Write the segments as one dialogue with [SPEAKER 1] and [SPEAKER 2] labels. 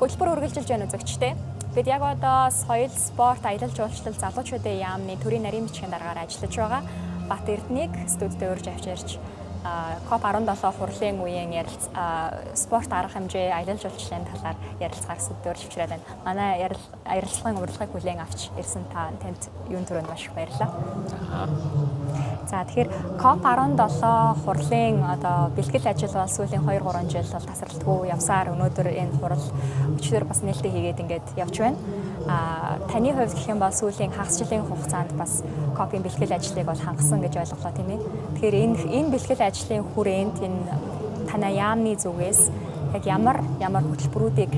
[SPEAKER 1] Хөтөлбөр үргэлжилж байна үзэгчтэй. Бид яг одоо соёл, спорт, аялал жуулчлал залуучуудын яамны төрийн нарийн бичгийн дараагаар ажиллаж байгаа Бат Эрдэнэийг студид урьж авчирч COP17 хурлын үеийн спорт арга хэмжээ, аялал жуулчлалын талаар ярилцахаар студид урьж авчираад байна. Манай ярилцлагын урилгыг хүлээн авч ирсэн танд юун төрөнд маш их баярлалаа. За тэгэхээр COP17 хурлын одоо бэлтгэл ажил бол сүүлийн 2-3 жил бол тасралтгүй явсаар өнөөдөр энэ хурал өчигдөр бас нээлттэй хийгээд ингээд явж байна. Таны хувьд гэх юм бол сүүлийн хагас жилийн хугацаанд бас COP-ийн бэлтгэл ажлыг бол хангасан гэж ойлголоо тийм ээ. Тэгэхээр энэ бэлтгэл ажлын хүрээнд энэ танай яамны зүгээс яг ямар хөтөлбөрүүдийг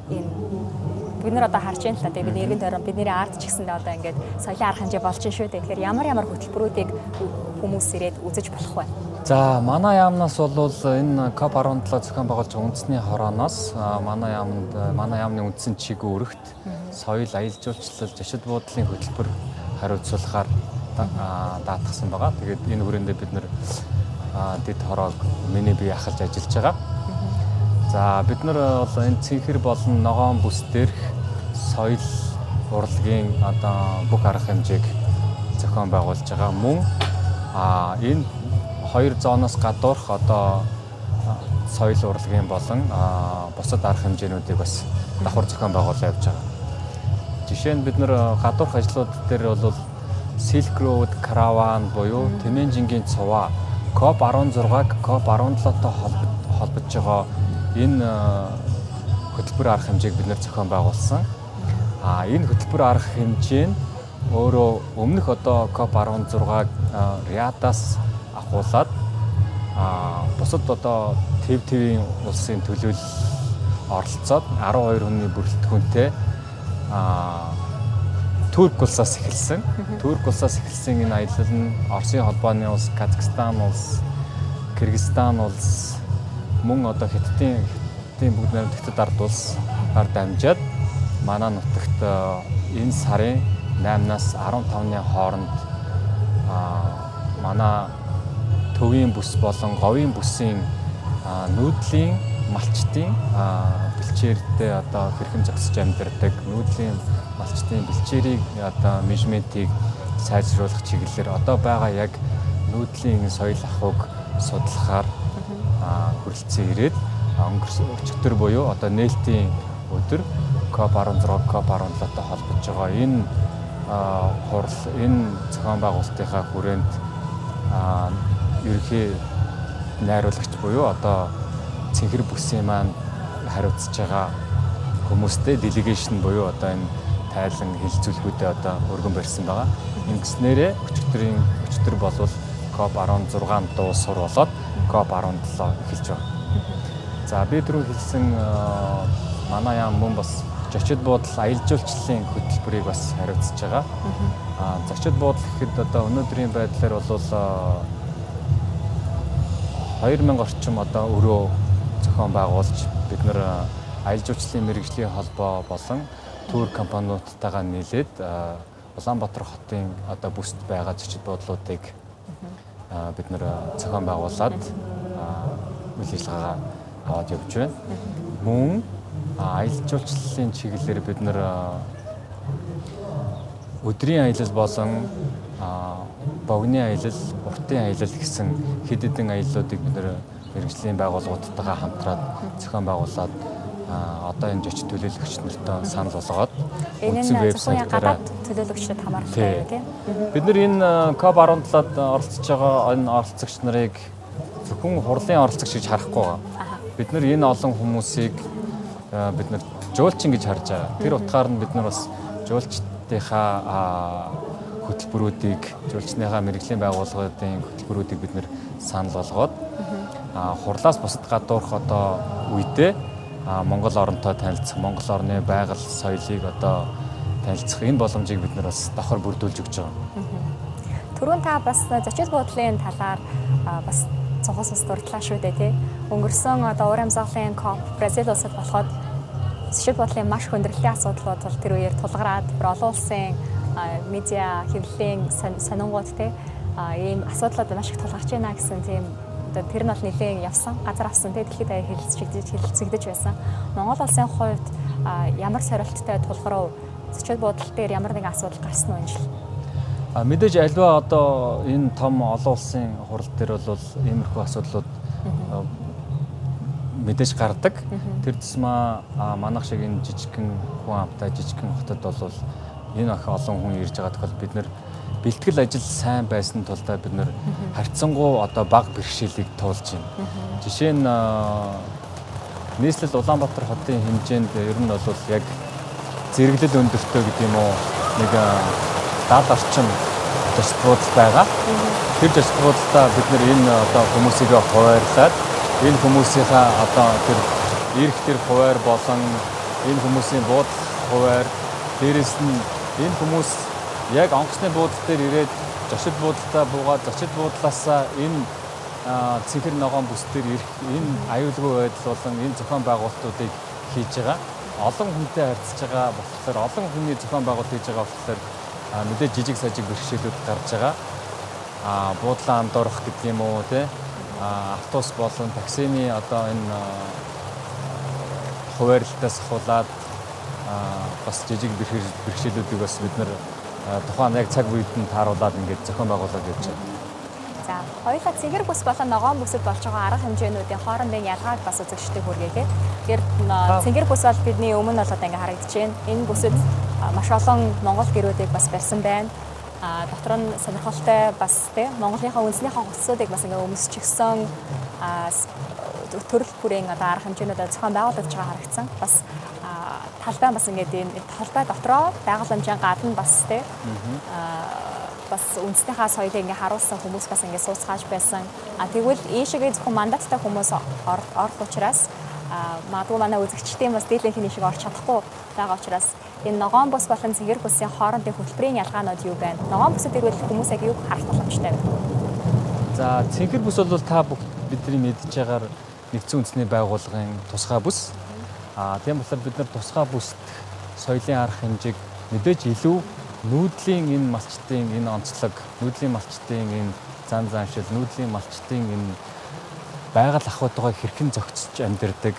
[SPEAKER 1] энэ бид нар одоо харж байна л да. Тэгээд бид эргэн тойрон бидний арт ч гэсэндээ одоо ингээд соёлын арга хэмжээ болж шүү дээ. Тэгэхээр ямар хөтөлбөрүүдийг хүмүүс ирээд үзэж болох вэ?
[SPEAKER 2] За манай яамнаас бол энэ COP17 зохион байгуулж байгаа үндэсний хорооноос манай яамны үндсэн чиг өргөт соёл, аялал жуулчлал, зочид буудлын хөтөлбөр хариуцуулахаар даатгсан байгаа. Тэгээд энэ хүрээндээ бид нэр дэд хороог миний бие ахалж ажиллаж байгаа. За бид нар бол энэ цэнхэр болон ногоон бүс дээрх соёл урлагийн одоо бүх арга хэмжээг зохион байгуулж байгаа. Мөн энэ хоёр зооноос гадуурх одоо соёл урлагийн болон бусад арга хэмжээнүүдийг бас давхар зохион байгуулж явж байгаа. Жишээ нь бид нар гадуурх ажлууд дээр бол Silk Road Caravan буюу Тэмээжингийн цуваа COP16-г COP17-той холбож байгаа энэ хөтөлбөр арга хэмжээг бид нэр зохион байгуулсан. Энэ хөтөлбөр арга хэмжээ нь өөрөө өмнөх одоо COP16-г Риадаас ахуулаад бусад одоо төв-төвийн улсын төлөөлөл оролцоод 12 хүний бүрэлдэхүүнтэй Турк улсаас эхэлсэн. Турк улсаас эхэлсэн энэ аялал нь Оросын холбооны улс, Казахстан улс, Кыргызстан улс, мөн одоо Хятадын бүгд найрамдагчдад ард улсаар дамжаад манай нутагт энэ сарын 8-наас 15-ны хооронд манай төвийн бүс болон говийн бүсийн нүүдлийн малчтын бэлчээртэй одоо хэрхэн зогсож амьдардаг нүүдлийн малчтын бэлчээрийг одоо менежментийг сайжруулах чиглэлээр одоо байгаа яг нүүдлийн соёл ахуйг судлахаар хүрэлцэн ирээд өнгөрсөн өчигдөр буюу одоо нээлтийн өдөр COP16 COP17-той холбож байгаа энэ хурал энэ зохион байгуулалтынхаа хүрээнд ерөнхий найруулагч буюу одоо цэнхэр бүсийн маань хариуцж байгаа хүмүүстэй делегашн буюу одоо энэ тайлан хилцүүлгүүдэд одоо өргөн барьсан байгаа. Ингэснээрээ өчигдөр болвол COP16 дуусар болоод COP17 эхэлж байгаа. За би түрүү хэлсэн манай яам мөн бас зочид буудал аялал жуулчлалын хөтөлбөрийг бас хариуцж байгаа. Зочид буудал гэхэд одоо өнөөдрийн байдлаар бол 2000 орчим одоо өрөө зохион байгуулж бид нэр аялал жуулчлалын мэргэжлийн холбоо болон тур компаниудтайгаа нийлээд Улаанбаатар хотын одоо бүсд байгаа зочид буудлуудыг бид нэр зохион байгуулад үйл ажиллагаагаа аваад явж байна. Мөн аялал жуулчлалын чиглэлээр бид нэр өдрийн аялал болон богино аялал, уртын аялал гэсэн хэд хэдэн аяллуудыг бид нэр мэргэжлийн байгууллагуудтайгаа хамтраад зохион байгуулад одоо энэ зочид төлөөлөгч нартай санал болгоод үндсэн вебсайтаараа
[SPEAKER 1] төлөөлөгчдөд хамааралтай тийм.
[SPEAKER 2] Бид нар энэ COP17-д оролцож байгаа энэ оролцогч нарыг зөвхөн хурлын оролцогч гэж харахгүй байгаа. Бид нар энэ олон хүмүүсийг бид нар жуулчин гэж харж байгаа. Тэр утгаар нь бид нар бас жуулчдынхаа хөтөлбөрүүдийг, жуулчныхаа мэргэжлийн байгууллагуудын хөтөлбөрүүдийг бид нар санал болгоод хурлаас бусад гадуурх одоо үедээ Монгол оронтой танилцах, Монгол орны байгаль, соёлыг одоо танилцах энэ боломжийг бид нар бас давхар бүрдүүлж өгч байгаа.
[SPEAKER 1] Түрүүн та бас зочид буудлын талаар бас цогоос ус дурдлаа шүү дээ тий. Өнгөрсөн одоо уран амсгалын COP Бразил улсад болоход зочид буудлын маш хүндрэлтэй асуудлууд бол тэр үеэр тулгараад олон улсын медиа хэвлэлийн сонингууд тий ийм асуудлууд маш их тулгарч байна гэсэн тийм одоо тэр нь бол нэлээд явсан газар авсан дэлхийд даяар хэлэлцэгдэж байсан. Монгол улсын хувьд ямар сорилттой тулгарав зочид буудал дээр ямар нэгэн асуудал гарсан уу энэ жил?
[SPEAKER 2] Мэдээж альва одоо энэ том олон улсын хурал дээр бол иймэрхүү асуудлууд мэдээж гардаг. Тэр тусмаа манайх шиг энэ жижигхэн хүн амтай жижигхэн хотод бол энэ ах олон хүн ирж байгаа тохиол бид нэр бэлтгэл ажил сайн байсан тулдаа бид нэр харьцангуй одоо бага бэрхшээлийг туулж байна. Жишээ нь нийслэл Улаанбаатар хотын хэмжээнд ер нь бол яг зэрэглэл өндөртэй гэдэг юм уу нэг 70 орчим зочид буудал байгаа. Тэр зочид буудалдаа бид нэр энэ одоо хүмүүсийг хуваарлаад энэ хүмүүсийнхаа одоо тэр ирэх тэр хуваар болон энэ хүмүүсийн буудал хуваар дээрэс нь энэ хүмүүс яг онгоцны буудал дээр ирээд зочид буудалтаа буугаад зочид буудлаасаа энэ цэнхэр ногоон бүс дээр ирэх энэ аюулгүй байдал болон энэ зохион байгуулалтуудыг хийж байгаа. Олон хүнтэй харьцаж байгаа болохоор олон хүний зохион байгуулалт хийж байгаа болохоор мэдээж жижиг сажиг бэрхшээлүүд гарч байгаа. Буудлаа андуурах гэдэг юм уу те автобус болон таксины одоо энэ хуваарлалтаас хулаад бас жижиг бэрхшээлүүдийг бас бид нар тухайн яг цаг үед нь тааруулаад ингээд зохион байгуулаад явж байна.
[SPEAKER 1] За, хоёулаа цэгэр бүс болон ногоон бүсэд болж байгаа арга хэмжээнүүдийн хоорондын ялгааг бас үзэгчдэд хүргэе. Тэгэхээр цэгэр бүс бол бидний өмнө бол одоо ингээд харагдаж байна. Энэ бүсэд маш олон монгол гэрүүдийг бас барьсан байна. Дотор нь сонирхолтой бас тийм Монголынхаа үндэснийхээ хувцсуудыг бас ингээд өмсчихсэн төрөл бүрийн одоо арга хэмжээнүүдэд зохион байгуулагдж байгаа харагдсан. Бас талбай бас ингээд энэ талбай дотроо байгаль хэмжээ гадна бас тийм бас үндэснийхээ соёлыг ингээд харуулсан хүмүүс бас ингээд сууцгааж байсан. Тэгвэл ийшээгээ зөвхөн мандаттай хүмүүс орох учраас магадгүй манай үзэгчдийн бас дийлэнх нэг шиг орч чадахгүй байгаа учраас энэ ногоон бүс болон цэгэр бүсийн хоорондын хөтөлбөрийн ялгаанууд юу байна? Ногоон бүсэд ирвэл хүмүүс яг юу харах боломжтой вэ?
[SPEAKER 2] За, цэнхэр бүс бол та бүгд бидний мэдж байгаагаар нэгдсэн үндэсний байгууллагын тусгай бүс. Тийм болохоор бид нар тусгай бүсд соёлын арга хэмжээг мэдээж илүү нүүдлийн энэ малчтын энэ онцлог, нүүдлийн малчтын энэ зан заншил, нүүдлийн малчтын энэ байгаль ахуйтайгаа хэрхэн зохицож амьдардаг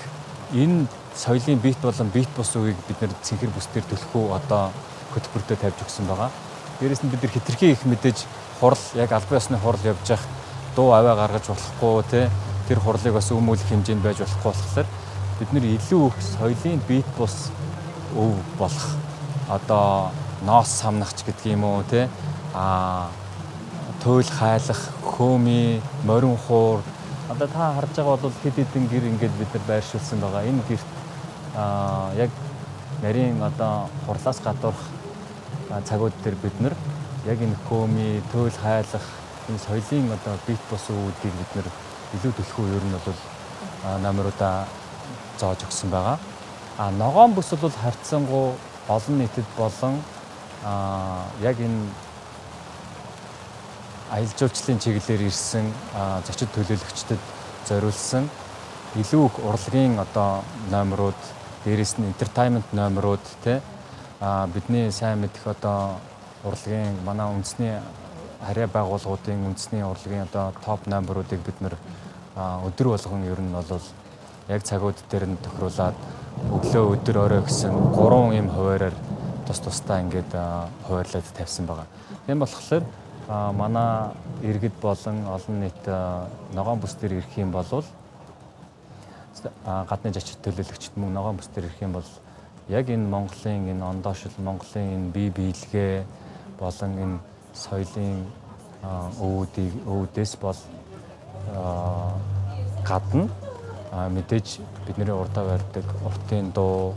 [SPEAKER 2] энэ соёлын биет болон биет бус үеийг бид нэр цэнхэр бүс дээр төлөхөө одоо хөтөлбөртөө тавьж өгсөн байгаа. Дээрээс нь бид нар хэтэрхий их мэдээж хурал яг албан ёсны хурал явж явах дуу аваа гаргаж болохгүй тэр хурлыг бас өмүүлэх хэмжээнд байж болохгүй болохоор бид нар илүү их соёлын биет бус өв болох одоо ноос самнахч гэдэг юм уу туйл хайлах, хөөми, морин хуур одоо та харж байгаа бол хэд хэдэн гэр ингээд бид нар байршуулсан байгаа. Энэ гэрт яг нарийн одоо хурлаас гадуурх цагууд дээр бид нар яг энэ хөөми, туйл хайлах энэ соёлын одоо биет бус үүдийг бид нар илүү төлхөө ер нь бол номеруудаа зоож өгсөн байгаа. Ногоон бүс бол харьцангуй олон нийтэд болон яг энэ аялал жуулчлалын чиглэлээр ирсэн зочид төлөөлөгчдөд зориулсан илүү их урлагийн одоо номерууд, дээрээс нь entertainment номерууд бидний сайн мэдэх одоо урлагийн манай үндэсний харьяа байгууллагуудын үндэсний урлагийн одоо топ номеруудыг бид нэр өдөр болгон ер нь бол яг цагууд дээр нь тохируулаад өглөө өдөр орой гэсэн 3 юм хуваараар тусдаа ингээд хуваарлаад тавьсан байгаа. Тийм болохоор манай иргэд болон олон нийт ногоон бүс дээр ирэх юм бол гадны зочид төлөөлөгчд мөн ногоон бүс дээр ирэх юм бол яг энэ Монголын энэ ондоошил, Монголын энэ бие биелгээ болон энэ соёлын өвүүдээс бол гадна мэдээж бидний урдаа барьдаг уртын дуу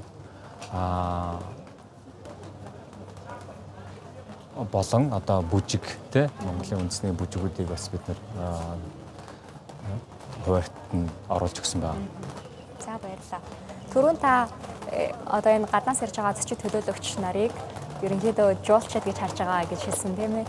[SPEAKER 2] болон одоо бүжиг Монголын үндэсний бүжгүүдийг бас бид нэр хуваарьт нь оруулж өгсөн байна.
[SPEAKER 1] За баярлалаа. Түрүүн та одоо энэ гаднаас ирж байгаа зочид төлөөлөгч нарыг ерөнхийдөө жуулчид гэж харж байгаа гэж хэлсэн тийм ээ.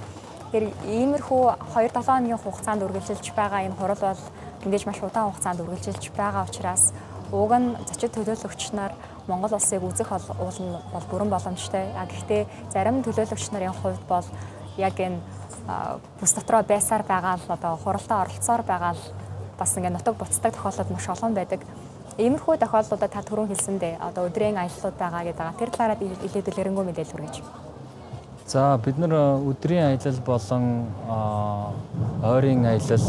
[SPEAKER 1] Тэр иймэрхүү 2-7 хоногийн хугацаанд үргэлжилж байгаа энэ хурал бол ингэж маш удаан хугацаанд үргэлжилж байгаа учраас уг нь зочид төлөөлөгч нар Монгол улсыг үзэх бол бүрэн боломжтой. Гэхдээ зарим төлөөлөгч нарын хувьд бол яг энэ бүс дотроо байсаар байгаа л одоо хуралдаа оролцоор байгаа л бас ингээд нутаг буцдаг тохиолдол маш олон байдаг. Иймэрхүү тохиолдлуудад та түрүүн хэлсэндээ одоо өдрийн аяллууд байгаа гэдэг. Тэр талаараа илээдэл эрэнгүү мэдээлэл хүргэж.
[SPEAKER 2] За бид нар өдрийн аялал болон ойрын аялал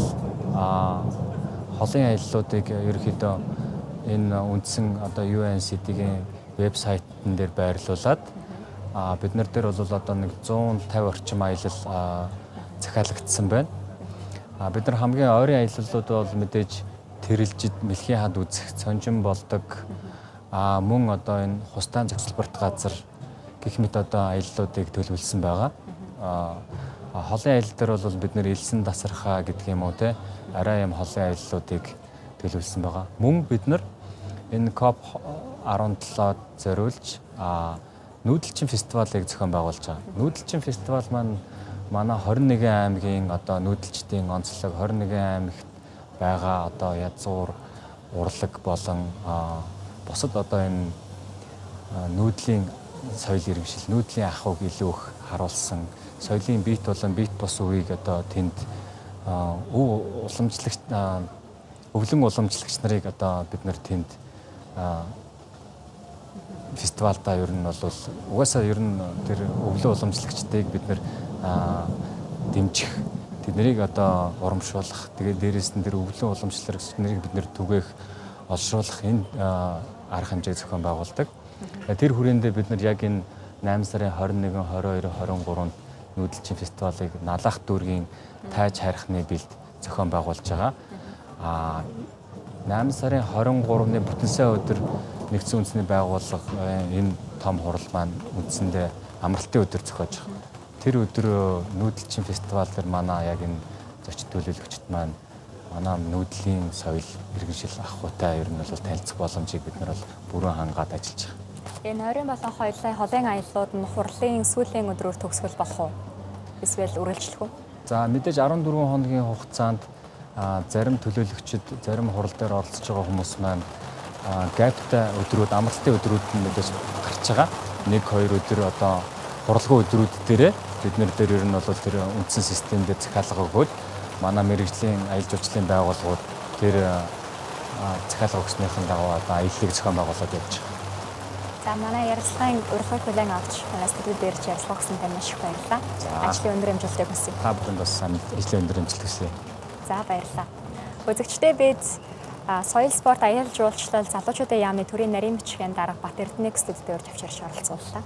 [SPEAKER 2] холын аяллуудыг ерөөхдөө энэ үндсэн одоо UNCD-ийн вебсайтн дээр байрлуулад бид нар дээр бол одоо нэг 150 орчим аялал захиалагдсан байна. Бид нар хамгийн ойрын аяллууд бол мэдээж тэрэлжид мэлхийн хад үзэх цонжин болдог мөн одоо энэ хустайн зохицолборт газар гэх мэт одоо аяллуудыг төлөвлөсөн байгаа. Холын аялал дээр бол бид нэр элсэн тасархаа гэдэг юм уу те арай юм холын аяллуудыг төлөвлөсөн байгаа. Мөн бид нар энэ COP17-д зориулж нүүдэлчин фестивалыг зохион байгуулж байгаа. Нүүдэлчин фестивал маань манай 21 аймгийн одоо нүүдэлчдийн онцлог 21 аймагт байгаа одоо язгуур урлаг болон бусад одоо энэ нүүдлийн соёл иргэншил, нүүдлийн ахуйг илүү их харуулсан соёлын бит болон бит бус үеийг одоо тэнд уламжлагч өвлөн уламжлагч нарыг одоо бид нар тэнд фестивалда ер нь бол угаасаа ер нь тэр өвлөн уламжлагчдыг бид нар дэмжих тэднийг одоо урамшуулах тэгээд дээрээс нь тэр өвлөн уламжлагч нарыг бид нар түгээх олшруулах энэ арга хэмжээг зохион байгуулдаг. Тэр хүрээндээ бид нар яг энэ 8 сарын 21, 22, 23-нд нүүдэлчин фестивалыг Налах дүүргийн тайж хайрхны бэлд зохион байгуулж байгаа. 8 сарын 23-ны бүтэн сая өдөр нэгдсэн үндэсний байгууллага энэ том хурал маань үндсэндээ амралтын өдөр зохиож байгаа. Тэр өдөр нүүдэлчин фестивал дээр манай яг энэ зочид төлөөлөгчд маань манай нүүдлийн соёл иргэншил ахуйтай ер нь бол танилцах боломжийг бид нар бол бүрэн хангаад ажиллаж байгаа.
[SPEAKER 1] Энэ ойрын болон холын аяллууд нь хурлын сүүлийн өдрөөр төгсгөл болох уу? Эсвэл үргэлжлэх үү?
[SPEAKER 2] За мэдээж 14 хоногийн хугацаанд зарим төлөөлөгчд, зарим хурал дээр оролцож байгаа хүмүүс маань гаптай өдрүүд, амралтын өдрүүд нь мэдээж гарч байгаа. 1-2 өдөр одоо хуралгүй өдрүүд дээрээ бид нар дээр ер нь бол тэр үндсэн систем дээр захиалга өгөөд манай мэрэгжлийн аялал жуулчлалын байгууллагууд тэр захиалга өгснөхийн дагуу одоо аяллыг зохион байгуулад явж байгаа.
[SPEAKER 1] За манай ярилцлагын урилгыг хүлээн авч манайс төдий дээр ярилцлага өгсөн тань маш их баярлалаа. Ажлын өндөр амжилтыг хүсье.
[SPEAKER 2] Та бүхэнд бас ажлын өндөр амжилт хүсье.
[SPEAKER 1] За баярлалаа. Үзэгчдээ бид соёл спорт аялал жуулчлал залуучуудын яамны төрийн нарийн бичгийн дарга Бат Эрдэнэ студид дээр авчирч оролцууллаа.